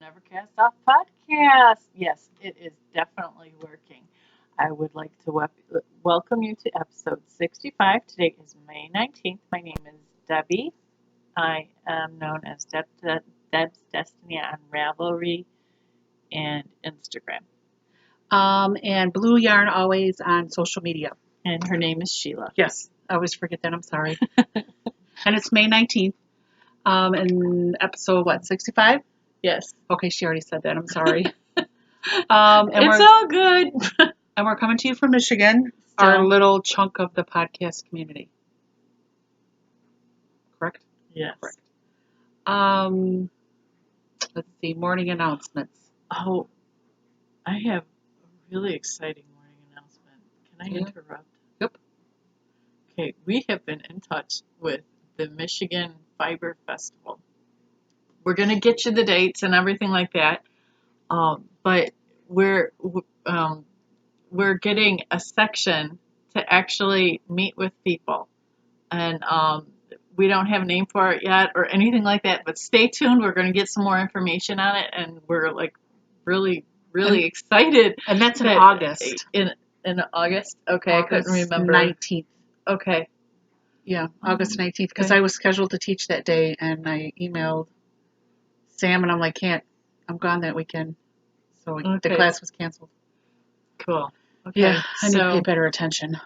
Never Cast Off podcast. Yes, it is definitely working. I would like to welcome you to episode 65. Today is May 19th. My name is Debbie. I am known as Deb's Destiny on Ravelry and Instagram. And Blue Yarn always on social media. And her name is Sheila. Yes, I always forget that. I'm sorry. And it's May 19th. And episode, 65? Yes. Okay, she already said that. I'm sorry. It's all good. And we're coming to you from Michigan, our little chunk of the podcast community. Correct? Yes. Correct. Let's see, morning announcements. Oh, I have a really exciting morning announcement. Can I interrupt? Yep. Okay, we have been in touch with the Michigan Fiber Festival. We're going to get you the dates and everything like that, but we're getting a section to actually meet with people, and we don't have a name for it yet or anything like that, but stay tuned. We're going to get some more information on it, and we're like really excited. And that's in August. In August? Okay, August I couldn't remember. 19th. Okay. Yeah, August 19th, because I was scheduled to teach that day, and I emailed Sam, and I'm like, I'm gone that weekend. So the class was canceled. Cool. Okay. Yeah, I need to pay better attention.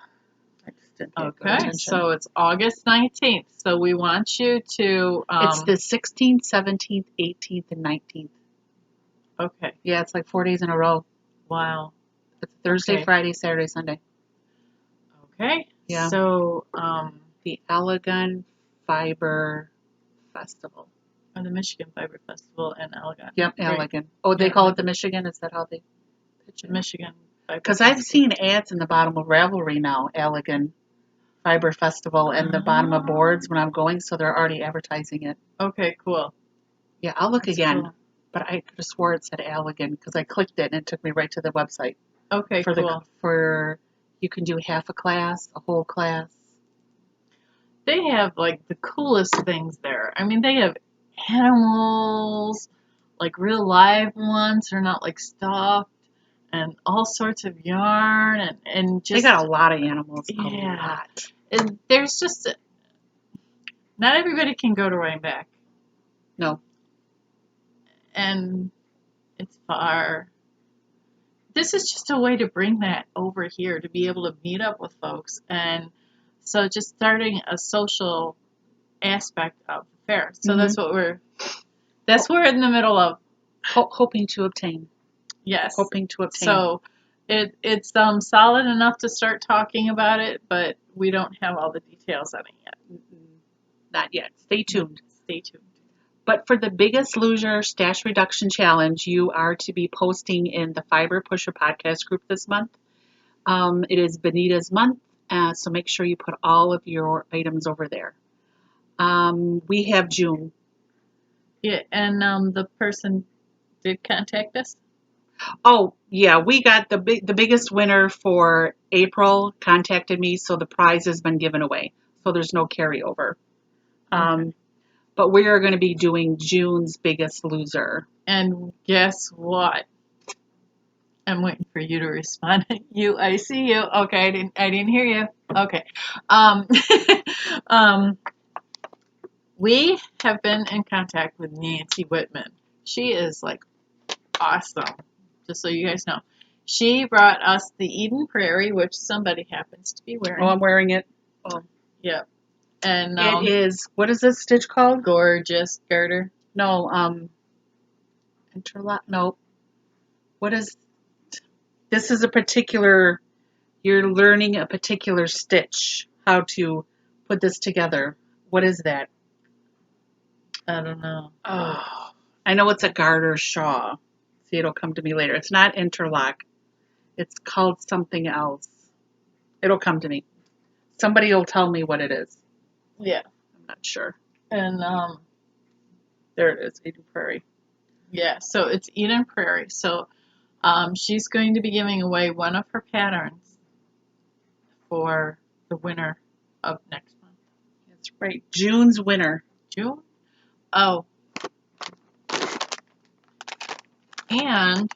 I just didn't pay better attention. So it's August 19th. So we want you to... it's the 16th, 17th, 18th, and 19th. Okay. Yeah, it's like 4 days in a row. Wow. It's Thursday, Friday, Saturday, Sunday. Okay. Yeah. So... the Allegan Fiber Festival. Or the Michigan Fiber Festival in Allegan. Yep, Allegan. Oh, they call it the Michigan? Is that how they pitch it? Michigan Fiber Because I've seen ads in the bottom of Ravelry now, Allegan Fiber Festival, and the bottom of boards when I'm going, so they're already advertising it. Okay, cool. Yeah, I'll look again. Cool. But I could have swore it said Allegan because I clicked it and it took me right to the website. Okay, cool. For you can do half a class, a whole class. They have like the coolest things there. I mean, they have animals, like real live ones. They're not like stuffed, and all sorts of yarn, and just... They got a lot of animals. Yeah. A lot. And there's just... not everybody can go to Rhinebeck. No. And it's far. This is just a way to bring that over here, to be able to meet up with folks. And so just starting a social aspect of the fair. So that's what we're in the middle of. Hoping to obtain. Yes. Hoping to obtain. So it's solid enough to start talking about it, but we don't have all the details on it yet. Not yet. Stay tuned. Stay tuned. But for the Biggest Loser Stash Reduction Challenge, you are to be posting in the Fiber Pusher podcast group this month. It is Benita's month, so make sure you put all of your items over there. We have June. Yeah, and the person did contact us. Oh, yeah, we got the biggest winner for April contacted me, so the prize has been given away. So there's no carryover. Okay. But we are going to be doing June's Biggest Loser. And guess what? I'm waiting for you to respond. I see you. Okay, I didn't hear you. Okay. We have been in contact with Nancy Whitman. She is like awesome. Just so you guys know. She brought us the Eden Prairie, which somebody happens to be wearing. Oh, I'm wearing it. Oh. Yeah. And it is, what is this stitch called? Gorgeous garter. No, interlock, no. What is, this is a particular, you're learning a particular stitch, how to put this together. What is that? I don't know. Oh, I know it's a garter shawl. See, it'll come to me later. It's not interlock. It's called something else. It'll come to me. Somebody will tell me what it is. Yeah. I'm not sure. And there it is, Eden Prairie. Yeah, so it's Eden Prairie. So she's going to be giving away one of her patterns for the winner of next month. That's right. June's winner. June? Oh. And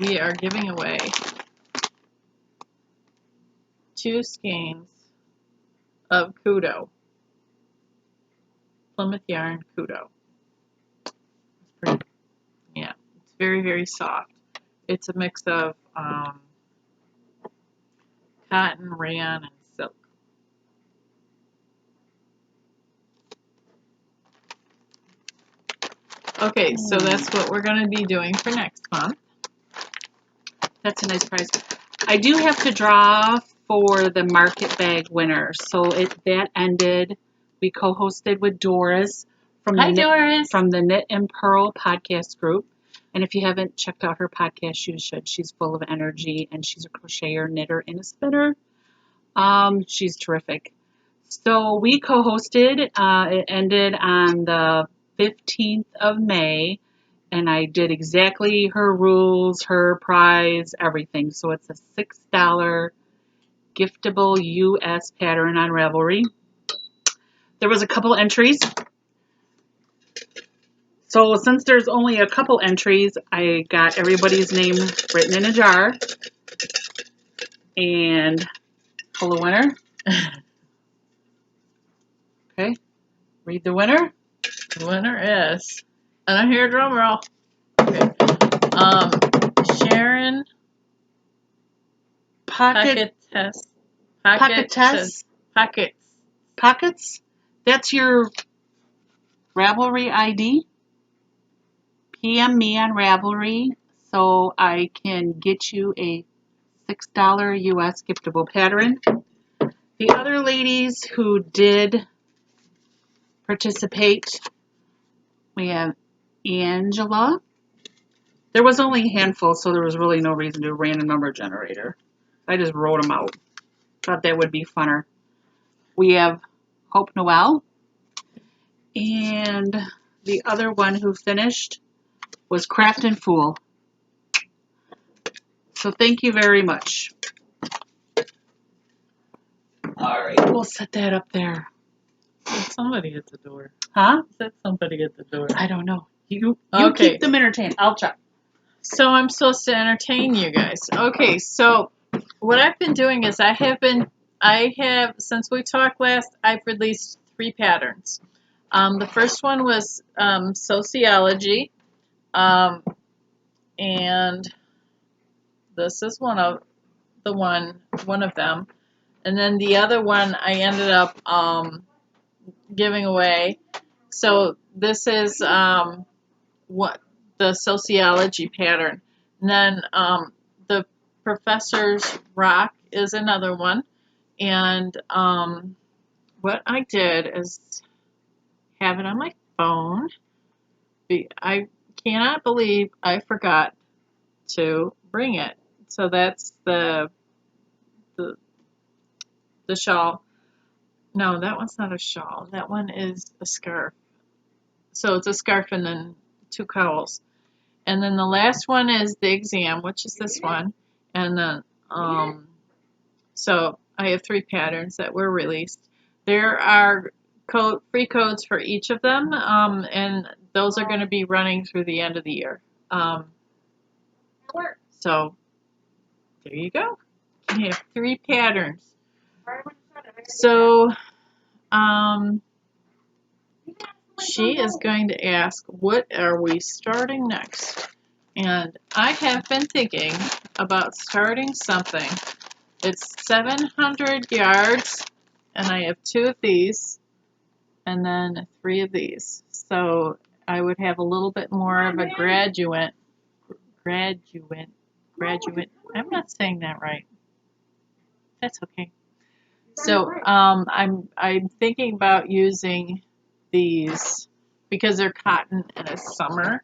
we are giving away 2 skeins of Kudo, Plymouth Yarn Kudo. It's pretty, yeah, it's very, very soft. It's a mix of cotton, rayon, and silk. Okay, so that's what we're going to be doing for next month. That's a nice prize. I do have to draw for the market bag winner. So that ended. We co-hosted with Doris from the Knit and Pearl podcast group. And if you haven't checked out her podcast, you should. She's full of energy, and she's a crocheter, knitter, and a spinner. She's terrific. So we co-hosted. It ended on the 15th of May. And I did exactly her rules, her prize, everything. So it's a $6 giftable US pattern on Ravelry. There was a couple entries. So since there's only a couple entries, I got everybody's name written in a jar. And pull the winner. Okay. Read the winner. The winner is, I don't hear a drum roll. Okay. Sharon Pocketess. Pockets. That's your Ravelry ID. PM me on Ravelry so I can get you a $6 US giftable pattern. The other ladies who did participate, we have Angela. There was only a handful, so there was really no reason to do a random number generator. I just wrote them out. Thought that would be funner. We have Hope Noel. And the other one who finished was Craft and Fool. So thank you very much. All right, we'll set that up there. There's somebody at the door. Huh? Is that somebody at the door? I don't know. You okay. Keep them entertained. I'll check. So I'm supposed to entertain you guys. Okay, so what I've been doing is I have, since we talked last, I've released 3 patterns. The first one was sociology, and this is one of them. And then the other one I ended up giving away. So this is what the sociology pattern. And then the Professor's Rock is another one. And what I did is have it on my phone. I cannot believe I forgot to bring it. So that's the shawl. No, that one's not a shawl. That one is a scarf. So it's a scarf and then 2 cowls. And then the last one is the exam, which is this one. And then, so I have 3 patterns that were released. There are free codes for each of them, and those are going to be running through the end of the year. So there you go. You have 3 patterns. So she is going to ask, what are we starting next? And I have been thinking about starting something. It's 700 yards, and I have 2 of these, and then 3 of these. So I would have a little bit more of a graduate. I'm not saying that right. That's okay. So I'm thinking about using these because they're cotton and it's summer.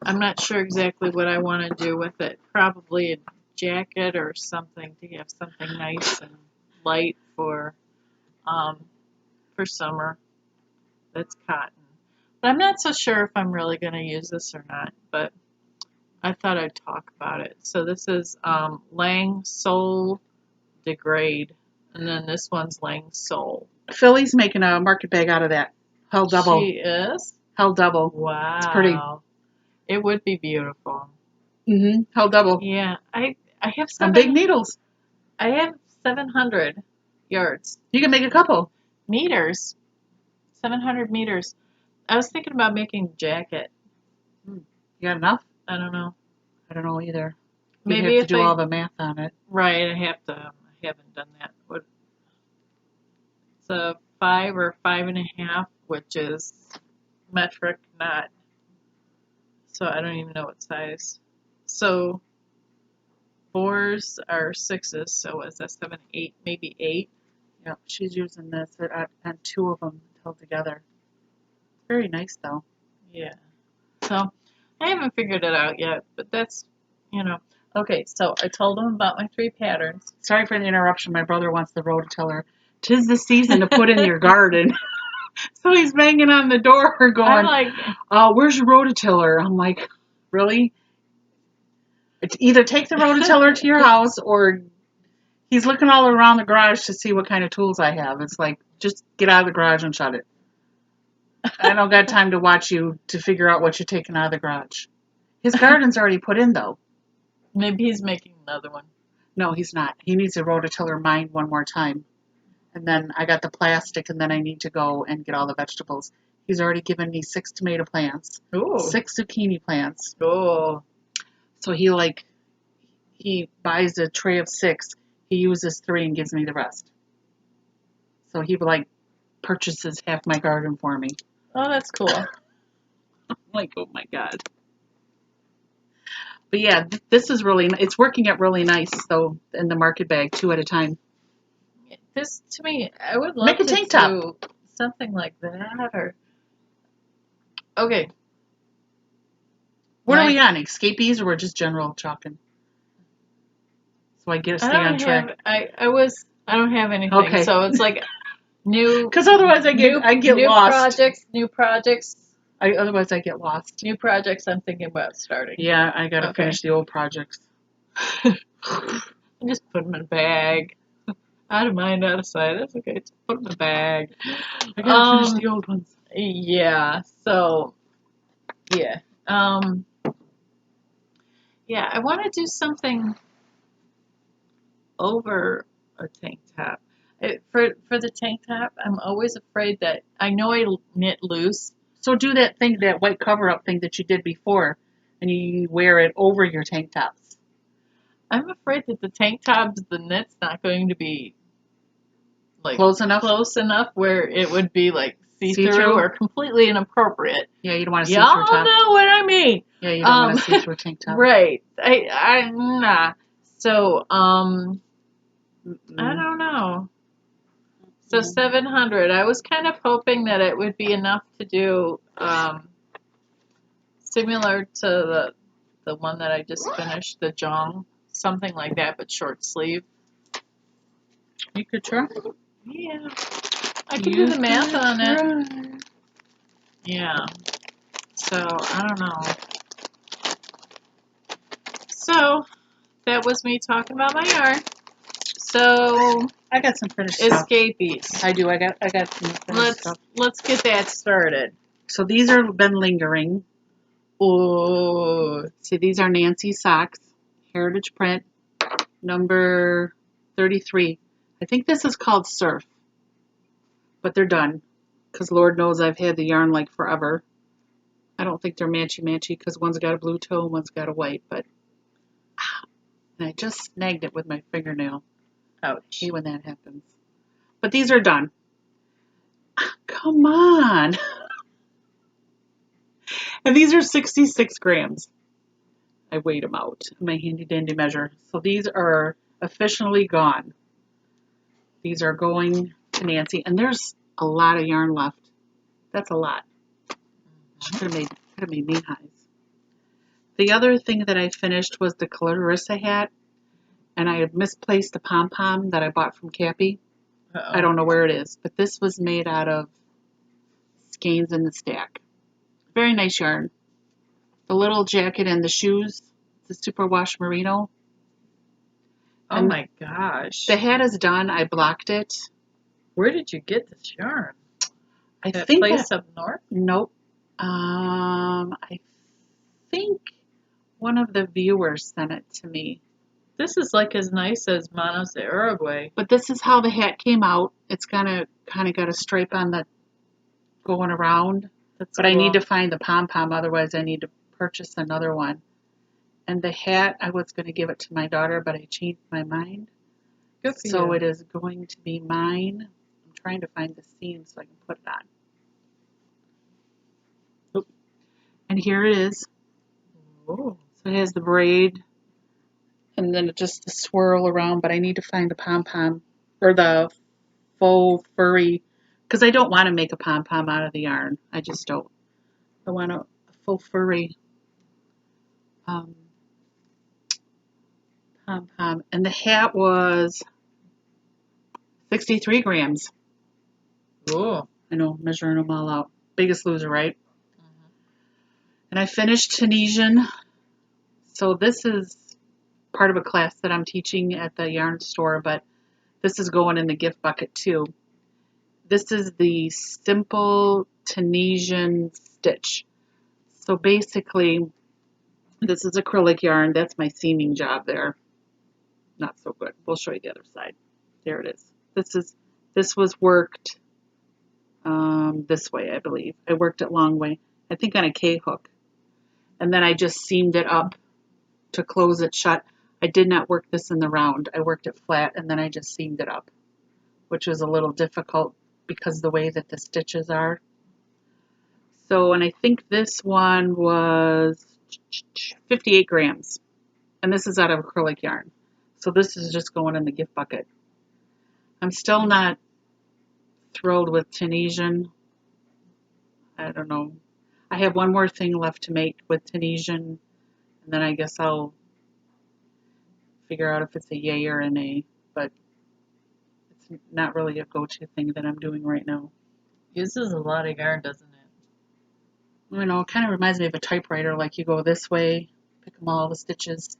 I'm not sure exactly what I want to do with it. Probably a jacket or something to have something nice and light for summer. That's cotton. But I'm not so sure if I'm really going to use this or not. But I thought I'd talk about it. So this is Lang Soul Degrade. And then this one's Lang Soul. Philly's making a market bag out of that. Hell double. She is? Hell double. Wow. It's pretty. It would be beautiful. How double? Yeah, I have On big needles. I have 700 yards. You can make a couple. Meters. 700 meters. I was thinking about making a jacket. You got enough? I don't know. I don't know either. You'd Maybe have to if do all the math on it. Right, I haven't done that. It's a 5 or 5.5, which is metric, not, so I don't even know what size. So 4s are 6s, so is that 7, 8, maybe 8? Yep, she's using this on 2 of them held together. Very nice though. Yeah. So I haven't figured it out yet, but that's, Okay, so I told him about my 3 patterns. Sorry for the interruption. My brother wants the rototiller. 'Tis the season to put in your garden. So he's banging on the door going, I'm like, where's your rototiller? I'm like, really? It's either take the rototiller to your house or he's looking all around the garage to see what kind of tools I have. It's like, just get out of the garage and shut it. I don't got time to watch you to figure out what you're taking out of the garage. His garden's already put in though. maybe he's making another one. No, he's not. He needs a rototiller mined one more time. And then I got the plastic, and then I need to go and get all the vegetables. He's already given me 6 tomato plants, Ooh. 6 zucchini plants. Oh. So he buys a tray of 6. He uses 3 and gives me the rest. So he purchases half my garden for me. Oh, that's cool. I'm like, oh my God. But yeah, this is it's working out really nice though in the market bag, 2 at a time. This, to me, I would love Make a to tank do top. something like that. Okay. What are we on? Escapees or we're just general talking? So I get to stay on track. I don't have anything. Okay. So it's like new. Because otherwise I get lost. New projects. Otherwise I get lost. New projects I'm thinking about starting. Yeah, I gotta finish the old projects. I just put them in a bag. Out of mind, out of sight. That's okay. Just put them in a bag. I gotta finish the old ones. Yeah. So, yeah. Yeah, I want to do something over a tank top. For the tank top, I'm always afraid that I know I knit loose. So do that white cover-up thing that you did before, and you wear it over your tank tops. I'm afraid that the tank top's the knit's not going to be close enough where it would be see-through or completely inappropriate. Yeah, you don't want to see through top. Y'all know what I mean. Yeah, you don't want to see through tank top. Right. Nah. So, I don't know. So 700. I was kind of hoping that it would be enough to do similar to the one that I just finished, the Jong, something like that, but short sleeve. You could try. Yeah. I can do the math on it. Yeah. So, I don't know. So, that was me talking about my yarn. So, I got some finished stuff. Escapees. I do. I got some finished stuff. Let's get that started. So these are been lingering. Oh, see, these are Nancy socks, heritage print, number 33. I think this is called Surf, but they're done because Lord knows I've had the yarn forever. I don't think they're matchy because one's got a blue toe and one's got a white, but and I just snagged it with my fingernail. Ouch. I hate when that happens. But these are done. Come on. And these are 66 grams. I weighed them out in my handy dandy measure. So these are officially gone. These are going to Nancy. And there's a lot of yarn left. That's a lot. She could have made knee highs. The other thing that I finished was the Clarissa hat. And I had misplaced a pom-pom that I bought from Cappy. I don't know where it is. But this was made out of skeins in the stack. Very nice yarn. The little jacket and the shoes, the superwash merino. Oh my gosh. The hat is done. I blocked it. Where did you get this yarn? I think place up north? Nope. I One of the viewers sent it to me. This is like as nice as Manos de Uruguay. But this is how the hat came out. It's kind of got a stripe on the going around. That's But cool. I need to find the pom-pom, otherwise I need to purchase another one. And the hat, I was going to give it to my daughter, but I changed my mind. Good for So you. it is going to be mine. I'm trying to find the seam so I can put it on. Oop. And here it is. Ooh. So it has the braid and then just the swirl around, but I need to find the pom-pom or the faux furry, because I don't want to make a pom-pom out of the yarn. I just don't. I want a faux furry pom-pom. And the hat was 63 grams. Ooh. I know, measuring them all out. Biggest loser, right? Mm-hmm. And I finished Tunisian. So this is part of a class that I'm teaching at the yarn store, but this is going in the gift bucket too. This is the simple Tunisian stitch. So basically, this is acrylic yarn. That's my seaming job there. Not so good. We'll show you the other side. There it is. This was worked this way, I believe. I worked it long way. I think on a K hook. And then I just seamed it up to close it shut. I did not work this in the round. I worked it flat and then I just seamed it up, which was a little difficult because the way that the stitches are. So, and I think this one was 58 grams. And this is out of acrylic yarn. So this is just going in the gift bucket. I'm still not thrilled with Tunisian. I don't know. I have one more thing left to make with Tunisian, and then I guess I'll figure out if it's a yay or a nay. But it's not really a go-to thing that I'm doing right now. Uses a lot of yarn, doesn't it? You know, it kind of reminds me of a typewriter. Like you go this way, pick them all the stitches,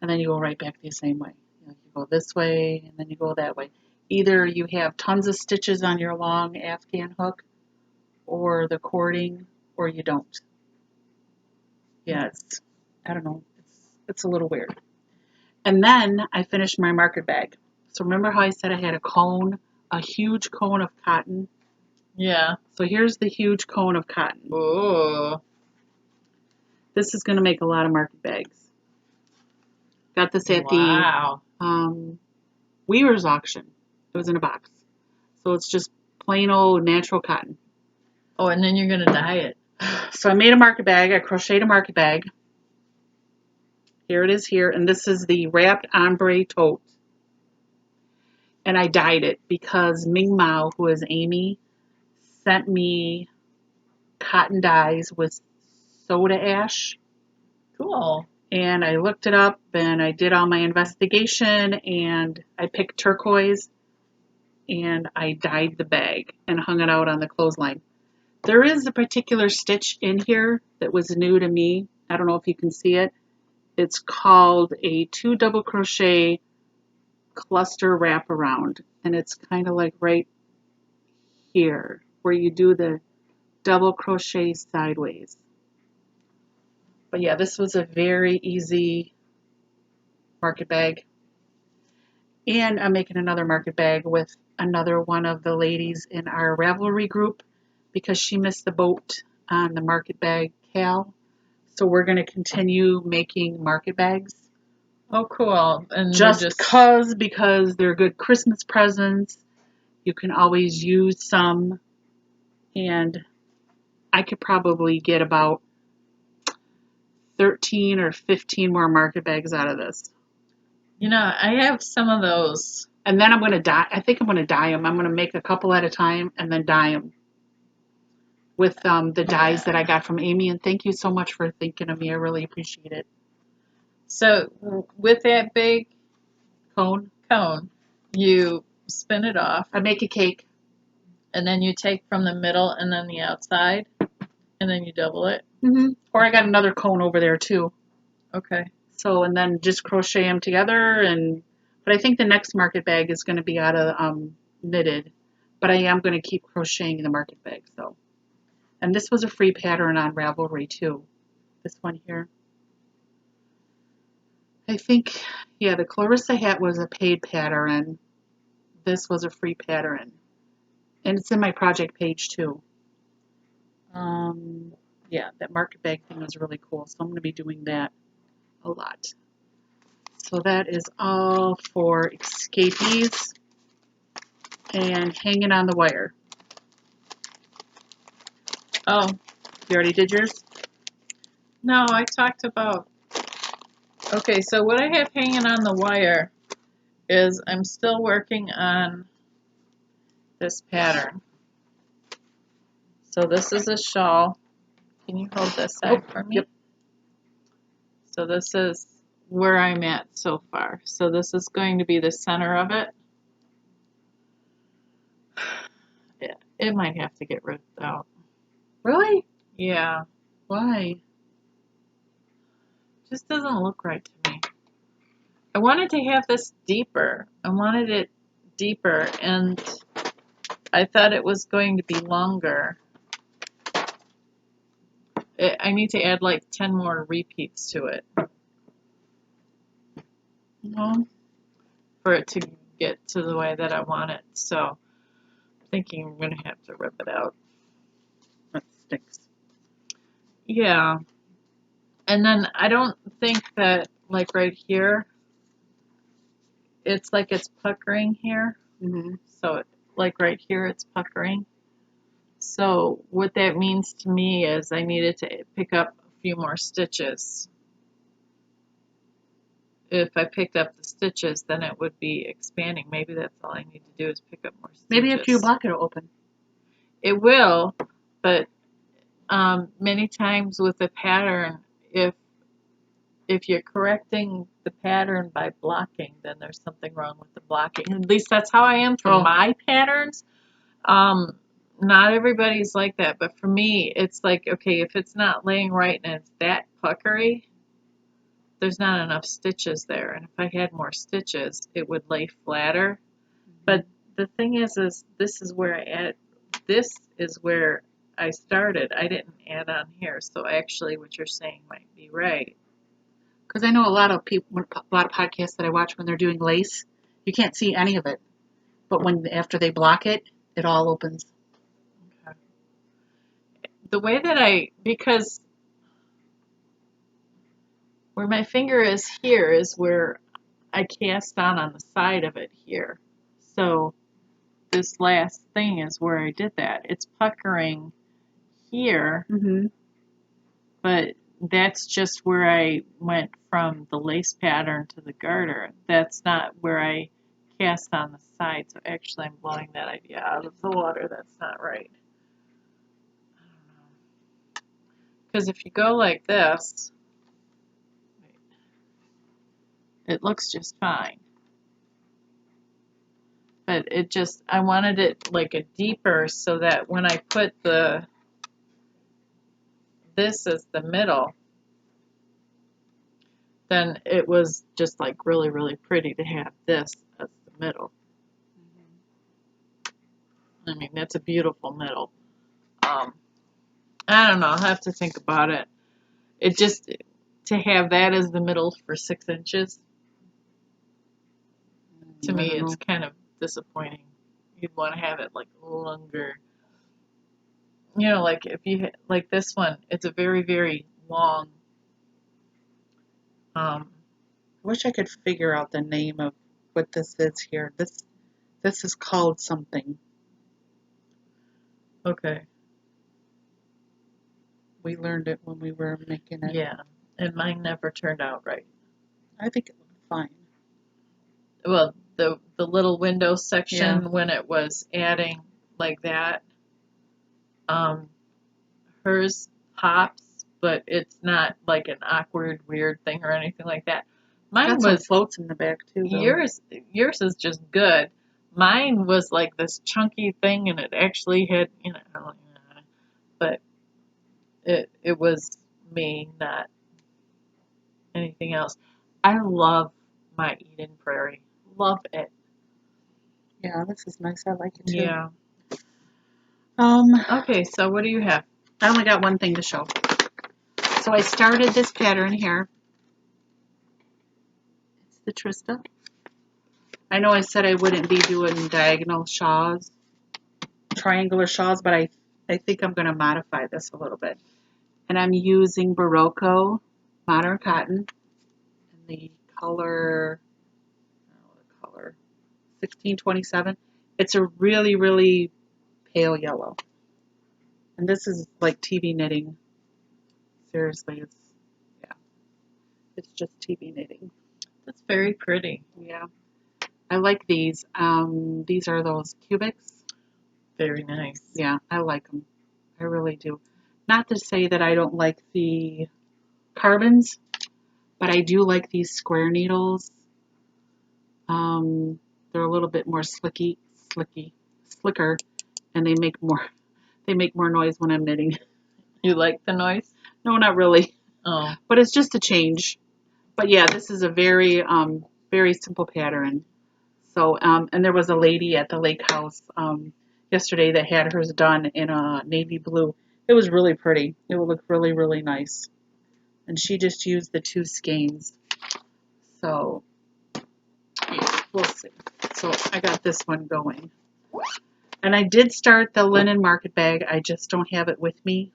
and then you go right back the same way. You go this way, and then you go that way. Either you have tons of stitches on your long Afghan hook, or the cording, or you don't. Yeah, I don't know, it's a little weird. And then I finished my market bag. So remember how I said I had a huge cone of cotton? Yeah. So here's the huge cone of cotton. Ooh. This is going to make a lot of market bags. Got this at Wow. the Weaver's auction. It was in a box. So it's just plain old natural cotton. Oh, and then you're going to dye it. So I made a market bag. I crocheted a market bag. Here it is here. And this is the wrapped ombre tote. And I dyed it because Ming Mao, who is Amy, sent me cotton dyes with soda ash. Cool. And I looked it up and I did all my investigation and I picked turquoise and I dyed the bag and hung it out on the clothesline. There is a particular stitch in here that was new to me. I don't know if you can see it. It's called a 2 double crochet cluster wraparound, and it's kind of like right here where you do the double crochet sideways. But yeah, this was a very easy market bag. And I'm making another market bag with another one of the ladies in our Ravelry group because she missed the boat on the market bag Cal. So we're going to continue making market bags. Oh, cool. And Just because they're good Christmas presents. You can always use some. And I could probably get about 13 or 15 more market bags out of this. You know, I have some of those. And then I'm going to dye. I think I'm going to dye them. I'm going to make a couple at a time and then dye them with the dyes that I got from Amy. And thank you so much for thinking of me. I really appreciate it. So with that big Cone. you spin it off. I make a cake. And then you take from the middle and then the outside. And then you double it. Mm-hmm. Or I got another cone over there too. Okay. So, and then just crochet them together. But I think the next market bag is going to be out of knitted. But I am going to keep crocheting the market bag. So, and this was a free pattern on Ravelry too. This one here. I think, yeah, the Clarissa hat was a paid pattern. This was a free pattern. And it's in my project page too. Yeah, that market bag thing was really cool. So I'm going to be doing that a lot. So that is all for escapees and hanging on the wire. Oh, you already did yours? No, I talked about, okay, so what I have hanging on the wire is I'm still working on this pattern. So this is a shawl. Can you hold this side for me? Yep. So this is where I'm at so far. So this is going to be the center of it. Yeah, it might have to get ripped out. Really? Yeah, Why? just doesn't look right to me. I wanted to have this deeper. I wanted it deeper, and I thought it was going to be longer. I need to add like 10 more repeats to it for it to get to the way that I want it. So I'm thinking I'm going to have to rip it out. That stinks. Yeah. And then I don't think that, like right here, it's like it's puckering here. Mm-hmm. So like right here, it's puckering. So what that means to me is I needed to pick up a few more stitches. If I picked up the stitches, then it would be expanding. Maybe that's all I need to do is pick up more stitches. Maybe after you block it'll open. It will, but many times with a pattern, if you're correcting the pattern by blocking, then there's something wrong with the blocking. At least that's how I am for my patterns. Not everybody's like that, but for me, it's like, okay, if it's not laying right and it's that puckery, there's not enough stitches there. And if I had more stitches, it would lay flatter. But the thing is this is where this is where I started. I didn't add on here. So actually what you're saying might be right. Because I know a lot of people, a lot of podcasts that I watch when they're doing lace, you can't see any of it. But after they block it, it all opens. Okay. The way that because where my finger is here is where I cast on the side of it here. So this last thing is where I did that. It's puckering here, but that's just where I went from the lace pattern to the garter. That's not where I cast on the side. So actually I'm blowing that idea out of the water. That's not right. I don't know. Because if you go like this, it looks just fine. But I wanted it like a deeper so that when I put this as the middle, then it was just like really, really pretty to have this as the middle. I mean, that's a beautiful middle. I don't know, I'll have to think about it. It just, to have that as the middle for 6 inches, to me it's kind of disappointing. You'd want to have it like longer. You know, like if you, like this one, it's a very, very long. I wish I could figure out the name of what this is here. This is called something. Okay. We learned it when we were making it. Yeah, and mine never turned out right. I think it looked fine. Well, the little window section when it was adding like that, hers pops, but it's not like an awkward, weird thing or anything like that. Mine Got some floats in the back too, though. Yours is just good. Mine was like this chunky thing, and it actually had, you know, but it was me, not anything else. I love my Eden Prairie. Love it. Yeah, this is nice. I like it too. Yeah. Okay, so what do you have? I only got one thing to show. So I started this pattern here. the Trista. I know I said I wouldn't be doing diagonal shawls, triangular shawls, but I think I'm going to modify this a little bit. And I'm using Barocco Modern Cotton in the color 1627. It's a really, really pale yellow. And this is like TV knitting. Seriously, it's just TV knitting. That's very pretty. Yeah. I like these. These are those cubics. Very nice. Yeah, I like them. I really do. Not to say that I don't like the carbons, but I do like these square needles. They're a little bit more slicker, and they make more noise when I'm knitting. You like the noise? No, not really. Oh. But it's just a change. But yeah, this is a very very simple pattern. So and there was a lady at the lake house yesterday that had hers done in a navy blue. It was really pretty. It would look really, really nice. And she just used the 2 skeins. So we'll see. So I got this one going. And I did start the linen market bag. I just don't have it with me,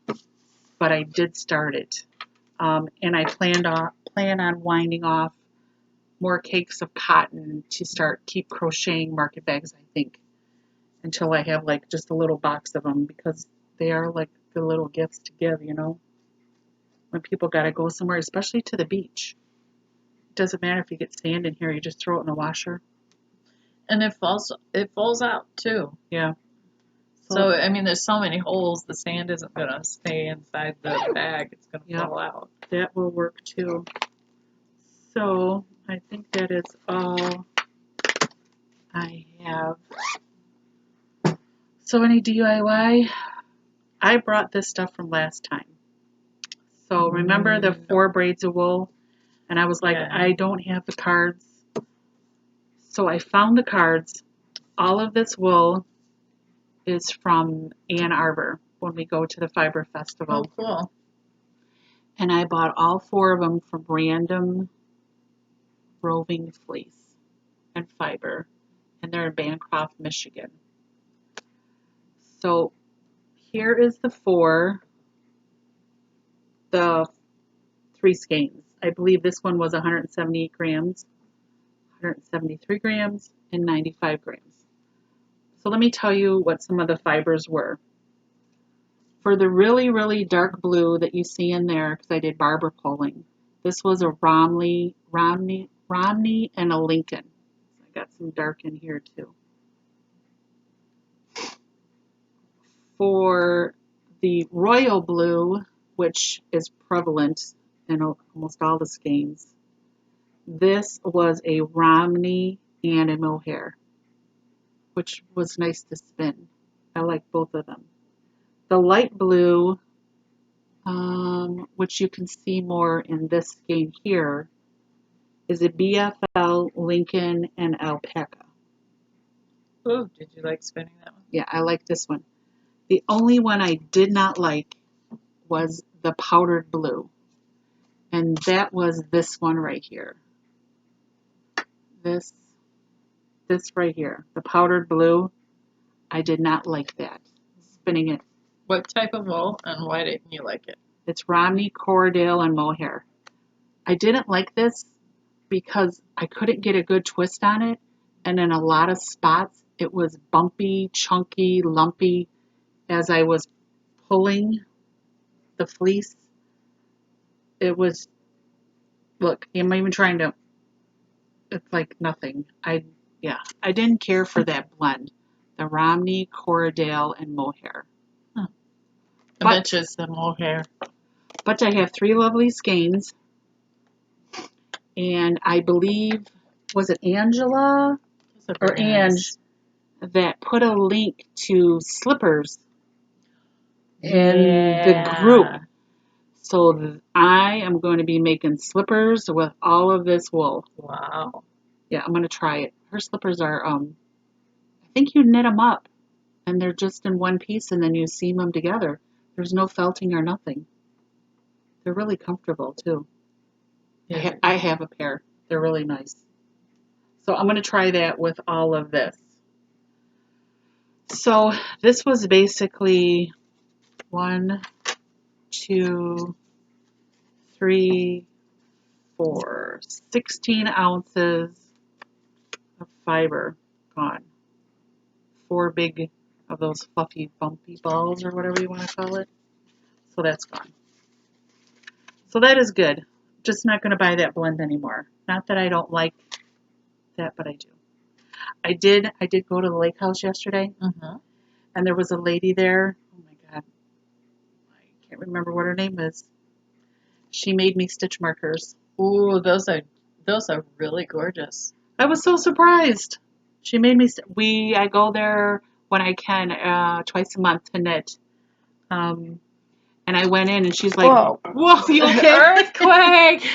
but I did start it. And I plan on winding off more cakes of cotton to keep crocheting market bags, I think, until I have like just a little box of them, because they are like the little gifts to give, when people got to go somewhere, especially to the beach. It doesn't matter if you get sand in here, you just throw it in the washer. And it falls out too. Yeah. So, I mean, there's so many holes, the sand isn't going to stay inside the bag. It's going to fall out. That will work too. So, I think that is all I have. So, any DIY? I brought this stuff from last time. So, remember the 4 braids of wool? And I was like, I don't have the cards. So, I found the cards. All of this wool is from Ann Arbor when we go to the Fiber Festival. Oh, cool. And I bought all 4 of them from Random Roving Fleece and Fiber. And they're in Bancroft, Michigan. So here is the 3 skeins. I believe this one was 178 grams, 173 grams, and 95 grams. So let me tell you what some of the fibers were. For the really, really dark blue that you see in there, because I did barber pulling, this was a Romney, and a Lincoln. I got some dark in here too. For the royal blue, which is prevalent in almost all the skeins, this was a Romney and a mohair, which was nice to spin. I like both of them. The light blue, which you can see more in this skein here, is a BFL, Lincoln, and Alpaca. Oh, did you like spinning that one? Yeah, I like this one. The only one I did not like was the powdered blue. And that was this one right here. This right here. The powdered blue. I did not like that. Spinning it. What type of wool and why didn't you like it? It's Romney, Corriedale, and mohair. I didn't like this because I couldn't get a good twist on it. And in a lot of spots, it was bumpy, chunky, lumpy as I was pulling the fleece. It was, look, I'm even trying to, it's like nothing. I didn't care for that blend. The Romney, Corriedale, and mohair. I bet you it's the mohair. But I have 3 lovely skeins. And I believe, was it Angela or Ange that put a link to slippers in the group? So I am going to be making slippers with all of this wool. Wow. Yeah, I'm going to try it. Her slippers are, I think you knit them up and they're just in one piece and then you seam them together. There's no felting or nothing. They're really comfortable too. Yeah. I have a pair. They're really nice. So I'm going to try that with all of this. So this was basically 1, 2, 3, 4, 16 ounces of fiber gone. 4 big of those fluffy, bumpy balls or whatever you want to call it. So that's gone. So that is good. Just not going to buy that blend anymore. Not that I don't like that, but I do. I did go to the lake house yesterday, and there was a lady there. Oh my God, I can't remember what her name is. She made me stitch markers. Ooh, those are really gorgeous. I was so surprised. She made me. I go there when I can, twice a month to knit. And I went in, and she's like, "Whoa, you okay?" Earthquake.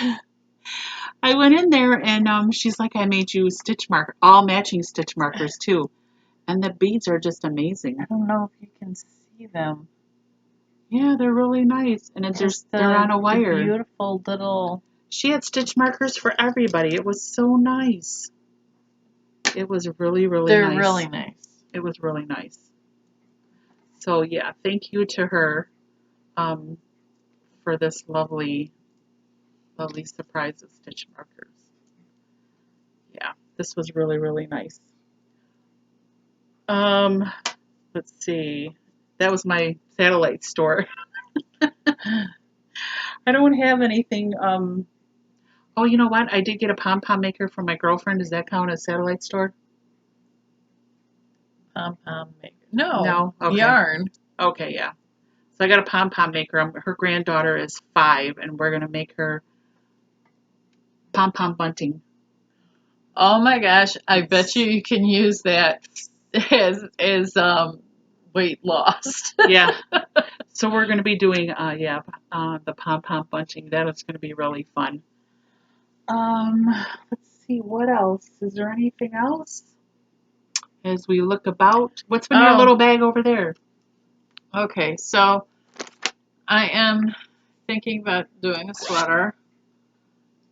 I went in there, and she's like, "I made you all matching stitch markers too." And the beads are just amazing. I don't know if you can see them. Yeah, they're really nice. And they're on a wire. The beautiful little... She had stitch markers for everybody. It was so nice. It was really, really nice. They're really nice. It was really nice. So, yeah, thank you to her for this lovely, lovely surprise of stitch markers. Yeah, this was really, really nice. Let's see. That was my satellite store. I don't have anything. Oh, you know what? I did get a pom-pom maker from my girlfriend. Does that count as satellite store? Pom-pom maker. No. No? Okay. Yarn. Okay, yeah. So I got a pom-pom maker. Her granddaughter is 5, and we're going to make her pom-pom bunting. Oh my gosh, I bet you can use that as weight loss. Yeah. So we're going to be doing the pom-pom bunting. That is going to be really fun. Let's see, what else? Is there anything else? As we look about, what's in your little bag over there? Okay, so I am thinking about doing a sweater,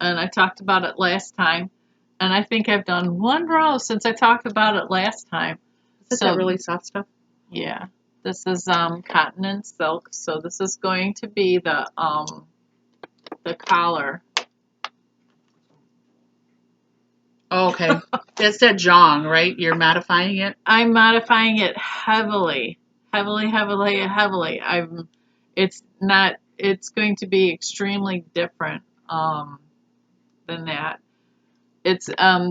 and I talked about it last time, and I think I've done 1 row since I talked about it last time. Is that really soft stuff? Yeah, this is cotton and silk, so this is going to be the collar. Oh, okay. That's that jong, right? You're modifying it? I'm modifying it heavily. It's going to be extremely different than that. It's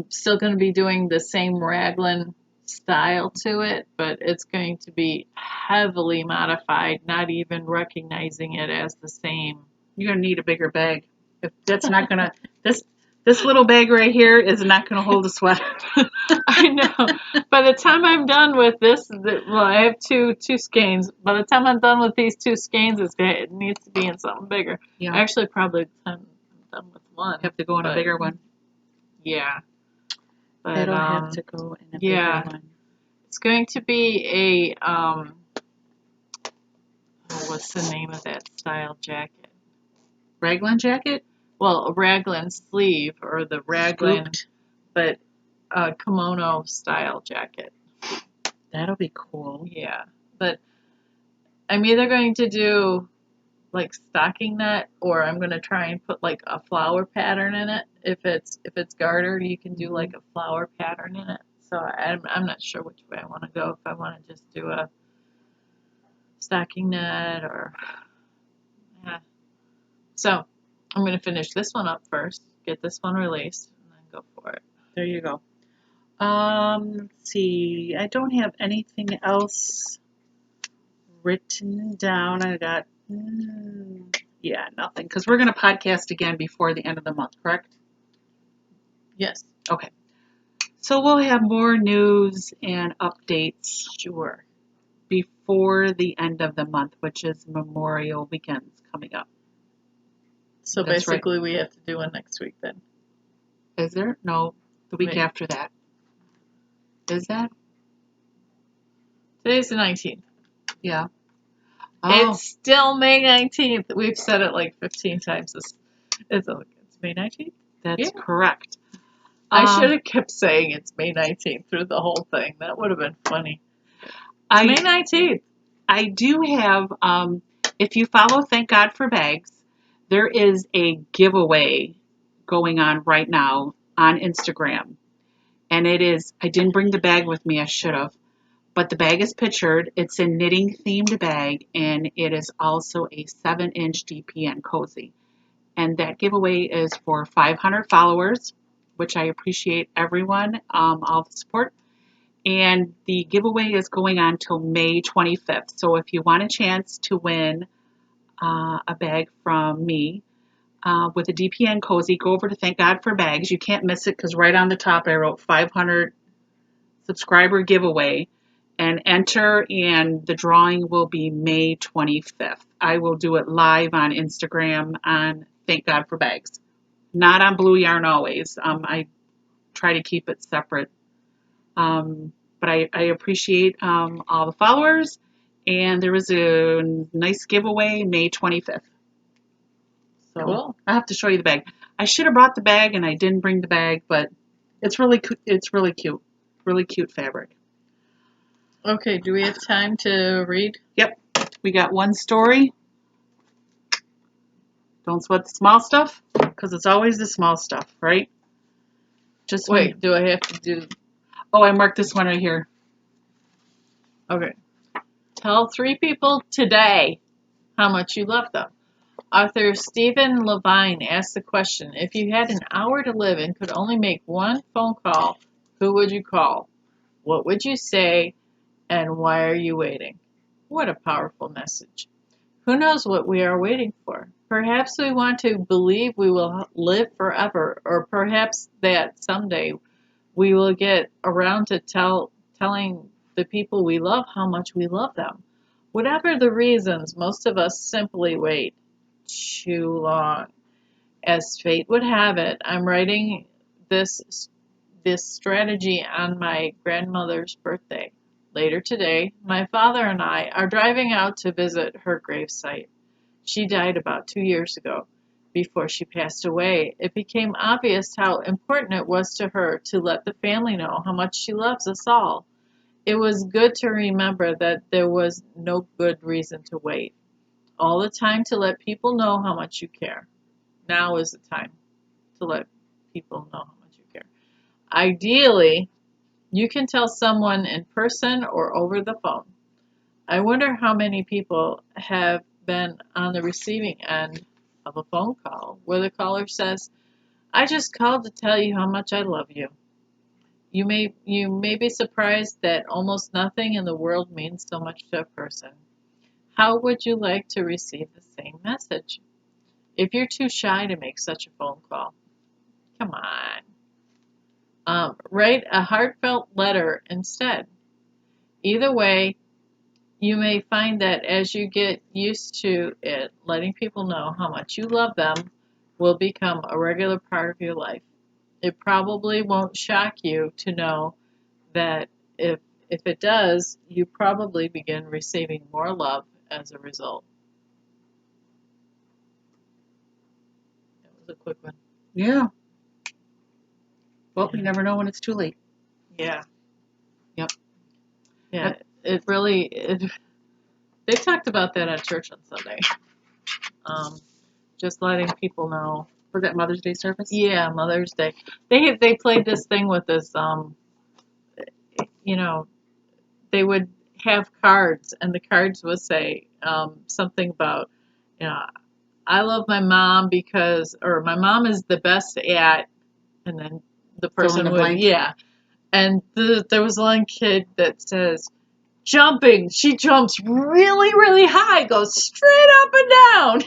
still going to be doing the same raglan style to it, but it's going to be heavily modified, not even recognizing it as the same. You're going to need a bigger bag. If that's not going to, this little bag right here is not going to hold a sweater. I know. By the time I'm done with this, I have two skeins. By the time I'm done with these 2 skeins, it needs to be in something bigger. Yeah. Actually, probably I'm done with 1. You have to go in a bigger one. Yeah. But, that'll have to go in a bigger one. It's going to be a, what's the name of that style jacket? Raglan jacket? Well, a raglan sleeve, or the raglan, but a kimono style jacket. That'll be cool. Yeah, but I'm either going to do like stocking knit, or I'm going to try and put like a flower pattern in it. If it's gartered, you can do like a flower pattern in it. So I'm not sure which way I want to go. If I want to just do a stocking knit, or So I'm going to finish this one up first, get this one released, and then go for it. There you go. Let's see. I don't have anything else written down. I got, nothing. Because we're going to podcast again before the end of the month, correct? Yes. Okay. So we'll have more news and updates. Sure. Before the end of the month, which is Memorial Weekend's coming up. So That's basically right. we have to do one next week then. Is there? No, the week after that. Is that? Today's the 19th. Yeah. Oh. It's still May 19th. We've said it like 15 times. It's May 19th? That's correct. I should have kept saying it's May 19th through the whole thing. That would have been funny. It's May 19th. I do have, if you follow Thank God for Bags, there is a giveaway going on right now on Instagram. And it is, I didn't bring the bag with me, I should have. But the bag is pictured. It's a knitting themed bag, and it is also a 7-inch DPN cozy. And that giveaway is for 500 followers, which I appreciate everyone, all the support. And the giveaway is going on till May 25th. So if you want a chance to win a bag from me with a DPN cozy, go over to Thank God for Bags. You can't miss it because right on the top I wrote 500 subscriber giveaway, and enter, and the drawing will be May 25th. I will do it live on Instagram on Thank God for Bags. Not on Blue Yarn always. I try to keep it separate. But I appreciate all the followers, and there was a nice giveaway May 25th. So cool. I have to show you the bag. I should have brought the bag, and I didn't bring the bag, but it's really cute, really cute fabric. Okay, do we have time to read? Yep, we got one story. Don't sweat the small stuff, because it's always the small stuff, right? Just wait. Do I have to do? Oh, I marked this one right here. Okay. Tell 3 people today how much you love them. Author Stephen Levine asked the question, if you had an hour to live and could only make one phone call, who would you call? What would you say? And why are you waiting? What a powerful message. Who knows what we are waiting for? Perhaps we want to believe we will live forever, or perhaps that someday we will get around to telling the people we love how much we love them. Whatever the reasons, most of us simply wait too long. As fate would have it, I'm writing this strategy on my grandmother's birthday. Later today, my father and I are driving out to visit her gravesite. She died about 2 years ago. Before she passed away, it became obvious how important it was to her to let the family know how much she loves us all. It was good to remember that there was no good reason to wait. All the time to let people know how much you care. Now is the time to let people know how much you care. Ideally, you can tell someone in person or over the phone. I wonder how many people have been on the receiving end of a phone call where the caller says, I just called to tell you how much I love you. You may be surprised that almost nothing in the world means so much to a person. How would you like to receive the same message? If you're too shy to make such a phone call, come on. Write a heartfelt letter instead. Either way, you may find that as you get used to it, letting people know how much you love them will become a regular part of your life. It probably won't shock you to know that if it does, you probably begin receiving more love as a result. That was a quick one. Yeah. Well, you never know when it's too late. Yeah. Yep. Yeah. They talked about that at church on Sunday. Just letting people know. Was that Mother's Day service? Yeah, Mother's Day. They played this thing with this. They would have cards, and the cards would say something about, you know, I love my mom because, or my mom is the best at, and then the person would, blank. yeah. And there was one kid that says, jumping, she jumps really, really high, goes straight up and down,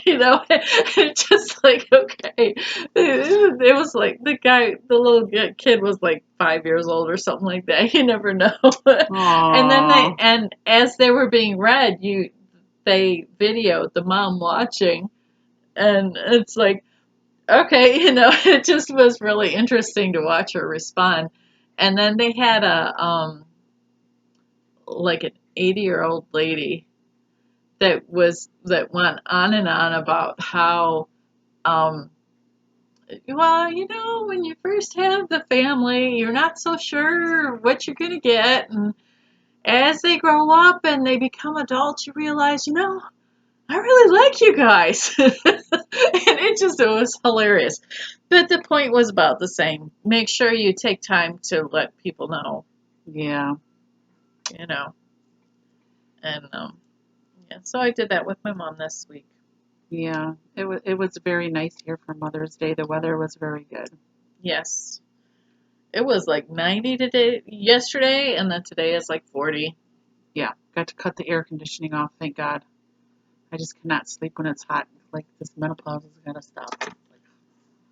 It's just like, okay. It was like the little kid was like 5 years old or something like that. You never know. And then and as they were being read, they videoed the mom watching, and it's like, okay, it just was really interesting to watch her respond. And then they had like an 80-year-old lady that went on and on about how Well, when you first have the family, you're not so sure what you're going to get. And as they grow up and they become adults, you realize, I really like you guys. And it was hilarious. But the point was about the same. Make sure you take time to let people know, Yeah. you know. And yeah, so I did that with my mom this week. Yeah. It was very nice here for Mother's Day. The weather was very good. Yes. It was like 90 yesterday, and then today is like 40. Yeah. Got to cut the air conditioning off, thank God. I just cannot sleep when it's hot. Like this menopause is gonna stop.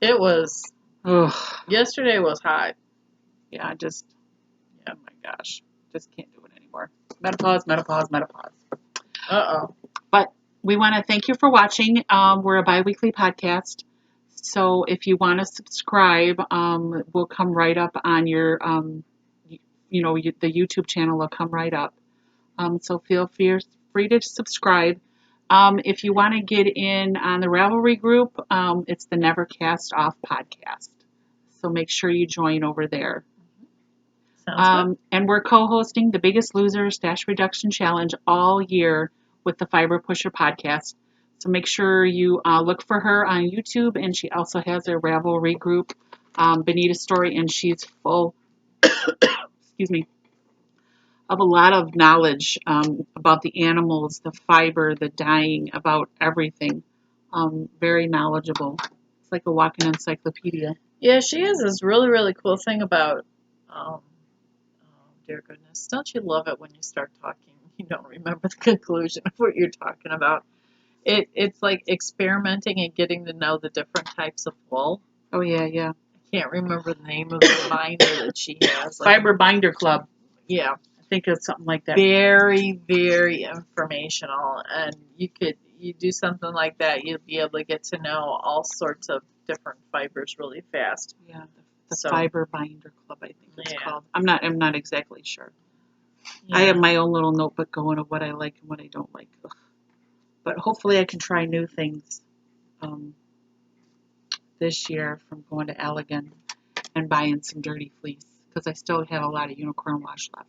It was, Ugh. yesterday was hot. Yeah, oh my gosh. Just can't do it anymore. Menopause, menopause, menopause. Uh-oh. But we want to thank you for watching. We're a bi-weekly podcast. So if you want to subscribe, we'll come right up on your, the YouTube channel will come right up. So feel free to subscribe. If you want to get in on the Ravelry group, it's the Never Cast Off podcast. So make sure you join over there. Sounds good. And we're co-hosting the Biggest Loser Stash Reduction Challenge all year with the Fiber Pusher podcast. So make sure you look for her on YouTube, and she also has a Ravelry group, Benita Story, and she's full, excuse me, of a lot of knowledge about the animals, the fiber, the dyeing, about everything. Very knowledgeable. It's like a walking encyclopedia. Yeah, she has this really, really cool thing about, oh dear goodness, don't you love it when you start talking, you don't remember the conclusion of what you're talking about? It's like experimenting and getting to know the different types of wool. Oh, yeah, yeah. I can't remember the name of the binder that she has. Fiber Binder Club. Yeah. I think it's something like that. Very, very informational. And you do something like that, you'll be able to get to know all sorts of different fibers really fast. Yeah, the Fiber Binder Club, I think it's called. I'm not exactly sure. Yeah. I have my own little notebook going of what I like and what I don't like. Ugh. But hopefully I can try new things this year from going to Allegan and buying some dirty fleece because I still have a lot of unicorn wash left.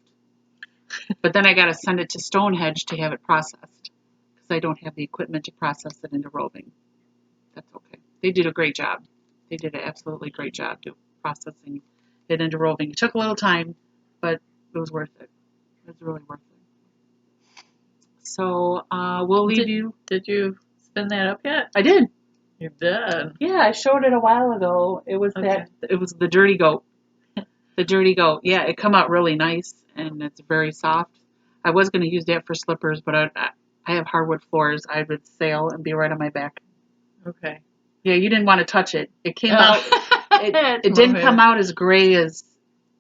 But then I got to send it to Stonehenge to have it processed because I don't have the equipment to process it into roving. That's okay. They did a great job. They did an absolutely great job processing it into roving. It took a little time, but it was worth it. It was really worth it. So we'll leave you. Did you spin that up yet? I did. You did. Yeah, I showed it a while ago. It was It was the dirty goat. The dirty goat. Yeah, it come out really nice and it's very soft. I was going to use that for slippers, but I have hardwood floors. I would sail and be right on my back. Okay. Yeah, you didn't want to touch it. It came out. It didn't come out as gray as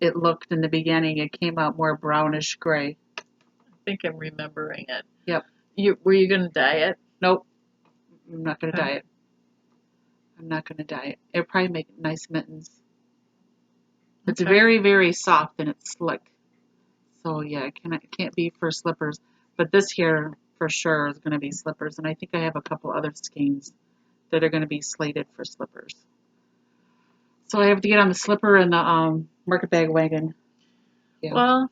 it looked in the beginning. It came out more brownish gray. I think I'm remembering it. Yep. Were you going to dye it? Nope. I'm not going to dye it. I'm not going to dye it. It'll probably make nice mittens. It's very, very soft and it's slick. So yeah, it can't be for slippers. But this here for sure is going to be slippers. And I think I have a couple other skeins that are going to be slated for slippers. So I have to get on the slipper and the market bag wagon. Yeah. Well,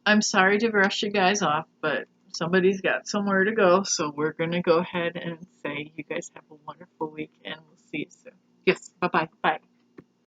I'm sorry to rush you guys off, but somebody's got somewhere to go. So we're going to go ahead and say you guys have a wonderful week and we'll see you soon. Yes. Bye-bye. Bye.